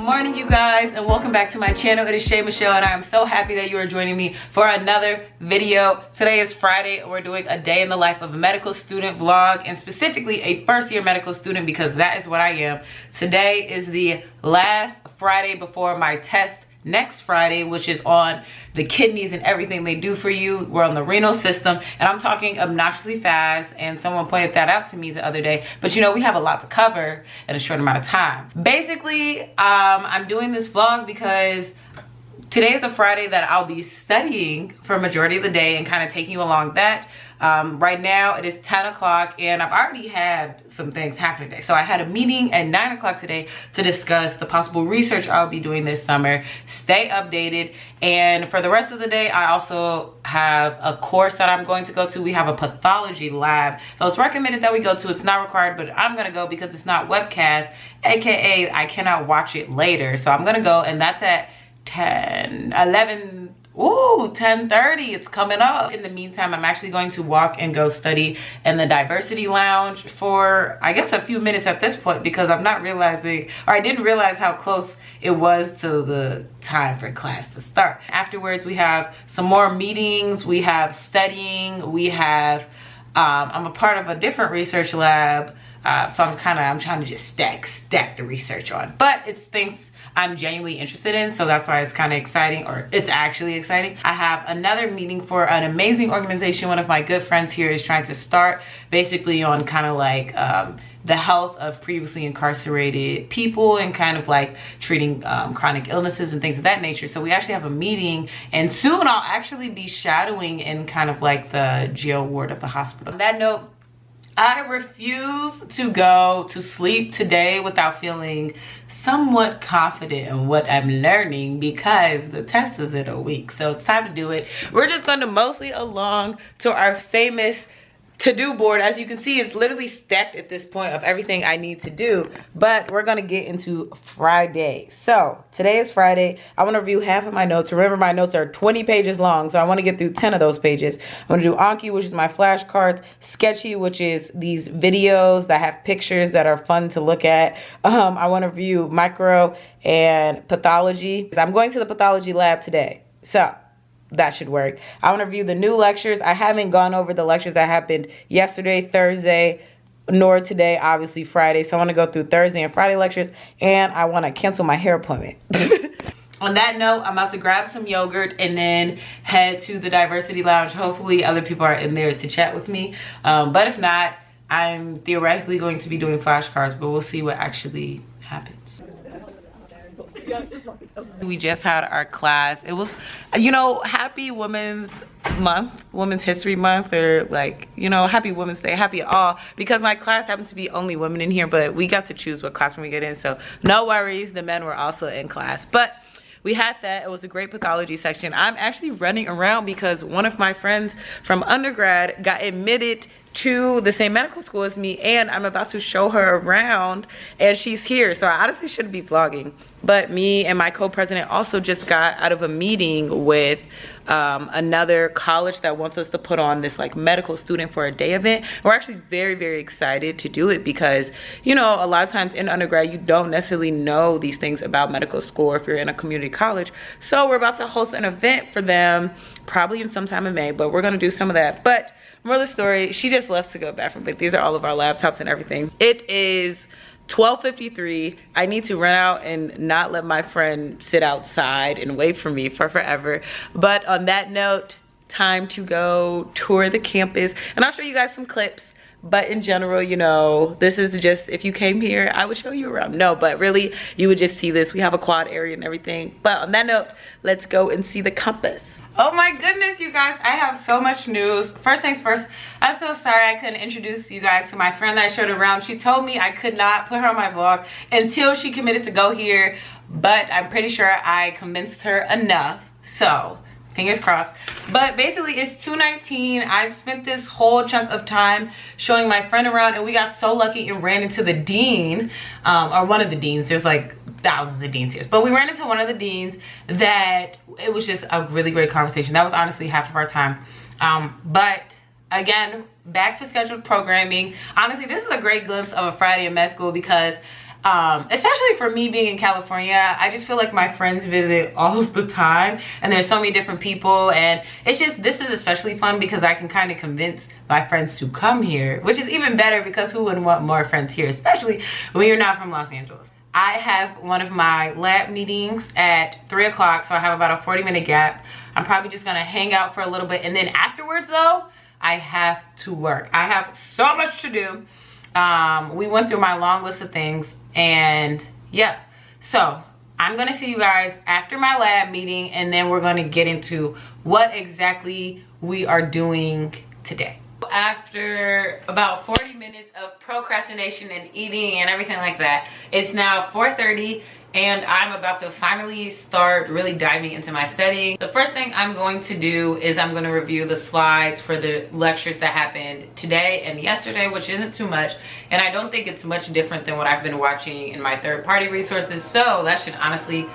morning, you guys, and welcome back to my channel. It is Shay Michelle, and I am so happy that you are joining me for another video. Today is Friday, and we're doing a day in the life of a medical student vlog, and specifically a first-year medical student, because that is what I am. Today is the last Friday before my test next Friday, which is on the kidneys and everything they do for you. We're on the renal system, and I'm talking obnoxiously fast, and someone pointed that out to me the other day. But you know, we have a lot to cover in a short amount of time. Basically, I'm doing this vlog because today is a Friday that I'll be studying for a majority of the day and kind of taking you along that. Right now it is 10 o'clock and I've already had some things happen today. So I had a meeting at 9 o'clock today to discuss the possible research I'll be doing this summer. Stay updated. And for the rest of the day, I also have a course that I'm going to go to. We have a pathology lab. So it's recommended that we go to. It's not required, but I'm gonna go because it's not webcast, aka I cannot watch it later. So I'm gonna go, and that's at 10:30. It's coming up. In the meantime, I'm actually going to walk and go study in the diversity lounge for, I guess, a few minutes at this point, because I'm not realizing, or I didn't realize how close it was to the time for class to start. Afterwards, we have some more meetings, we have studying, we have I'm a part of a different research lab, so I'm trying to just stack the research on, but it's things I'm genuinely interested in, so that's why it's kind of exciting, or it's actually exciting. I have another meeting for an amazing organization one of my good friends here is trying to start, basically on kind of like the health of previously incarcerated people and kind of like treating chronic illnesses and things of that nature. So we actually have a meeting, and soon I'll actually be shadowing in kind of like the jail ward of the hospital. On that note, I refuse to go to sleep today without feeling somewhat confident in what I'm learning, because the test is in a week. So it's time to do it. We're just going to mostly along to our famous to-do board. As you can see, it's literally stacked at this point of everything I need to do, but we're gonna get into Friday. So today is Friday. I want to review half of my notes. Remember, my notes are 20 pages long, so I want to get through 10 of those pages. I want to do Anki, which is my flashcards, Sketchy, which is these videos that have pictures that are fun to look at. I want to review Micro and Pathology. I'm going to the pathology lab today, so that should work. I want to review the new lectures. I haven't gone over the lectures that happened yesterday, Thursday, nor today, obviously Friday. So I want to go through Thursday and Friday lectures, and I want to cancel my hair appointment. On that note, I'm about to grab some yogurt and then head to the diversity lounge. Hopefully other people are in there to chat with me. But if not, I'm theoretically going to be doing flashcards, but we'll see what actually happens. We just had our class. It was, you know, happy Women's Month, Women's History Month, or like, you know, happy Women's Day, happy all, because my class happened to be only women in here, but we got to choose what classroom we get in, so no worries, the men were also in class. But we had that. It was a great pathology section. I'm actually running around because one of my friends from undergrad got admitted to the same medical school as me, and I'm about to show her around, and she's here. So I honestly shouldn't be vlogging, but me and my co-president also just got out of a meeting with another college that wants us to put on this like medical student for a day event. We're actually very, very excited to do it because, you know, a lot of times in undergrad you don't necessarily know these things about medical school if you're in a community college. So we're about to host an event for them probably in sometime in May, but we're gonna do some of that. But moral of the story, she just left to go to the bathroom, but these are all of our laptops and everything. It is 12:53. I need to run out and not let my friend sit outside and wait for me for forever. But on that note, time to go tour the campus, and I'll show you guys some clips. But in general, you know, this is just, if you came here, I would show you around. No, but really, you would just see this. We have a quad area and everything. But on that note, let's go and see the campus. Oh my goodness, you guys, I have so much news. First things first, I'm so sorry I couldn't introduce you guys to my friend that I showed around. She told me I could not put her on my vlog until she committed to go here, but I'm pretty sure I convinced her enough. So fingers crossed. But basically it's 2:19. I've spent this whole chunk of time showing my friend around, and we got so lucky and ran into the dean, or one of the deans. There's like thousands of deans here, but we ran into one of the deans that it was just a really great conversation. That was honestly half of our time. But again, back to scheduled programming. Honestly, this is a great glimpse of a Friday in med school, because Especially for me being in California, I just feel like my friends visit all of the time, and there's so many different people, and it's just, this is especially fun because I can kind of convince my friends to come here, which is even better because who wouldn't want more friends here, especially when you're not from Los Angeles. I have one of my lab meetings at 3 o'clock, so I have about a 40-minute gap. I'm probably just gonna hang out for a little bit, and then afterwards though, I have to work. I have so much to do. We went through my long list of things, and yeah, so I'm gonna see you guys after my lab meeting, and then we're gonna get into what exactly we are doing today. After about 40 minutes of procrastination and eating and everything like that, it's now 4:30, and I'm about to finally start really diving into my studying. The first thing I'm going to do is I'm going to review the slides for the lectures that happened today and yesterday, which isn't too much, and I don't think it's much different than what I've been watching in my third-party resources, so that should honestly,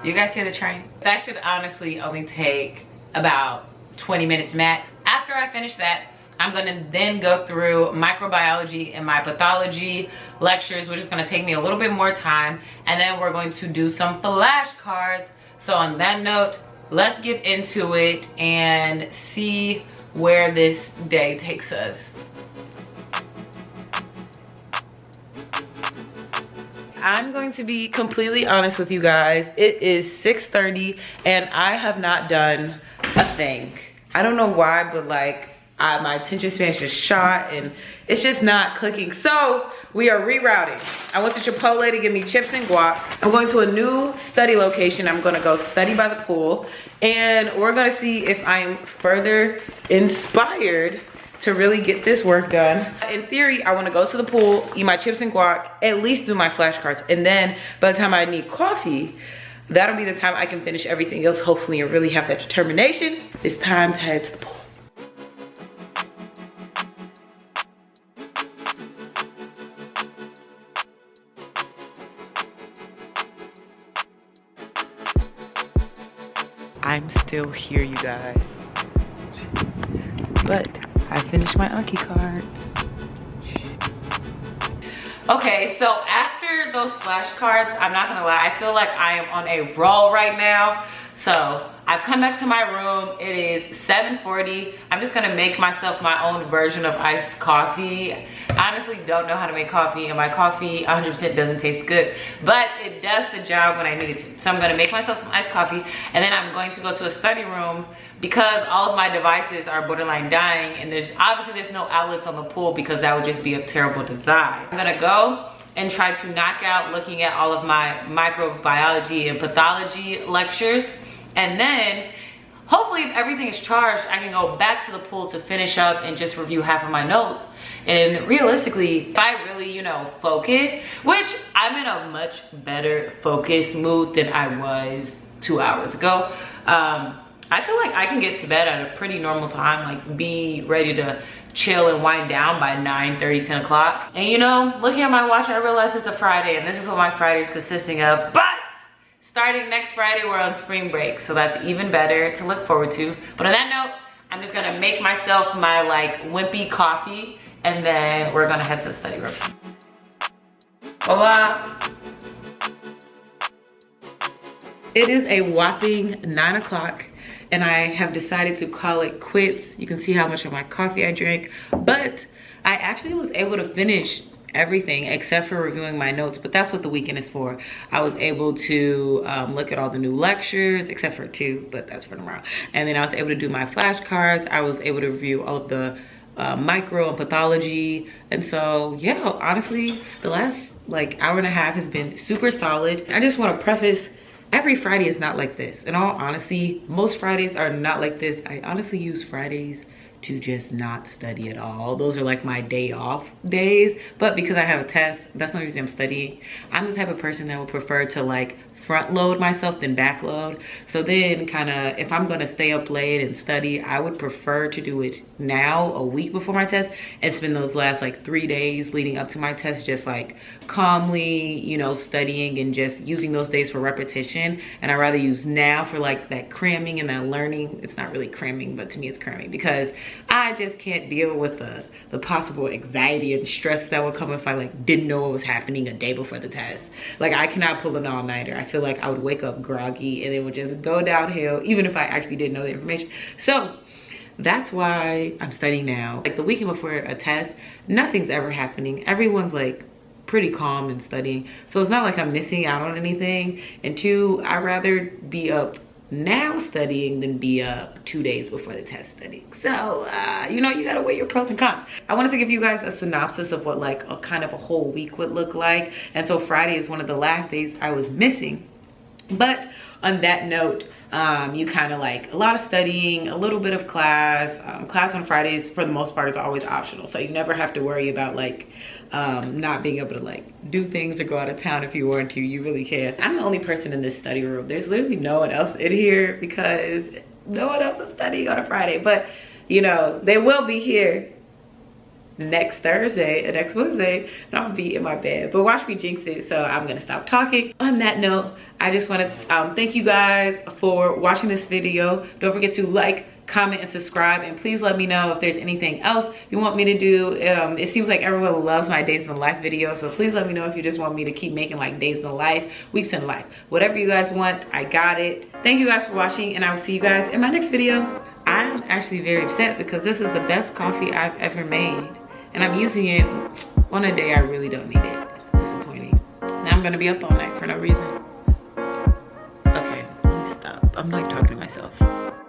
do you guys hear the train? That should honestly only take about 20 minutes max. After I finish that, I'm gonna then go through microbiology and my pathology lectures, which is gonna take me a little bit more time, and then we're going to do some flashcards. So on that note, let's get into it and see where this day takes us. I'm going to be completely honest with you guys. It is 6:30 and I have not done a thing. I don't know why, but like, my attention span's just shot and it's just not clicking. So we are rerouting. I went to Chipotle to get me chips and guac. I'm going to a new study location. I'm gonna go study by the pool, and we're gonna see if I'm further inspired to really get this work done. In theory, I wanna go to the pool, eat my chips and guac, at least do my flashcards, and then by the time I need coffee, that'll be the time I can finish everything else, hopefully, and really have that determination. It's time to head to the pool. I'm still here, you guys, but I finished my Anki cards. Okay, so after those flashcards, I'm not gonna lie, I feel like I am on a roll right now. So I've come back to my room. It is 7:40. I'm just gonna make myself my own version of iced coffee. I honestly don't know how to make coffee, and my coffee 100% doesn't taste good, but it does the job when I need it to. So I'm gonna make myself some iced coffee, and then I'm going to go to a study room because all of my devices are borderline dying, and there's no outlets on the pool because that would just be a terrible design. I'm gonna go and try to knock out looking at all of my microbiology and pathology lectures, and then hopefully if everything is charged, I can go back to the pool to finish up and just review half of my notes. And realistically, if I really, you know, focus, which I'm in a much better focus mood than I was 2 hours ago, I feel like I can get to bed at a pretty normal time, like be ready to chill and wind down by 9:30, 10 o'clock. And you know, looking at my watch, I realize it's a Friday, and this is what my Friday is consisting of. But starting next Friday, we're on spring break, so that's even better to look forward to. But on that note, I'm just gonna make myself my like wimpy coffee, and then we're gonna head to the study room. Hola. It is a whopping 9 o'clock, and I have decided to call it quits. You can see how much of my coffee I drank, but I actually was able to finish everything except for reviewing my notes, but that's what the weekend is for. I was able to look at all the new lectures, except for 2, but that's for tomorrow. And then I was able to do my flashcards. I was able to review all of the micro and pathology. And so, yeah, honestly, the last like hour and a half has been super solid. I just want to preface, every Friday is not like this. In all honesty, most Fridays are not like this. I honestly use Fridays to just not study at all. Those are like my day off days, but because I have a test, that's not the reason I'm studying. I'm the type of person that would prefer to like front load myself than back load. So then kind of, if I'm gonna stay up late and study, I would prefer to do it now, a week before my test, and spend those last like 3 days leading up to my test just like calmly, you know, studying and just using those days for repetition. And I rather use now for like that cramming and that learning. It's not really cramming, but to me it's cramming, because I just can't deal with the possible anxiety and stress that would come if I like didn't know what was happening a day before the test. Like I cannot pull an all-nighter. I feel like I would wake up groggy and it would just go downhill even if I actually didn't know the information. So that's why I'm studying now. Like the weekend before a test, nothing's ever happening. Everyone's like pretty calm and studying. So it's not like I'm missing out on anything. And two, I'd rather be up now studying than be up 2 days before the test studying. So you know, you gotta weigh your pros and cons. I wanted to give you guys a synopsis of what like a kind of a whole week would look like. And so Friday is one of the last days I was missing. But on that note, you kind of like a lot of studying, a little bit of class. Class on Fridays for the most part is always optional, so you never have to worry about like not being able to like do things or go out of town. If you want to, you really can. I'm the only person in this study room. There's literally no one else in here because no one else is studying on a Friday, but you know, they will be here next Thursday and next Wednesday, and I'll be in my bed. But watch me jinx it, so I'm gonna stop talking. On that note, I just want to thank you guys for watching this video. Don't forget to like, comment, and subscribe, and please let me know if there's anything else you want me to do. It seems like everyone loves my days in the life video, so please let me know if you just want me to keep making like days in the life, weeks in life, whatever you guys want. I got it. Thank you guys for watching, and I will see you guys in my next video. I'm actually very upset because this is the best coffee I've ever made, and I'm using it on a day I really don't need it. It's disappointing. Now I'm gonna be up all night for no reason. Okay, let me stop. I'm like talking to myself.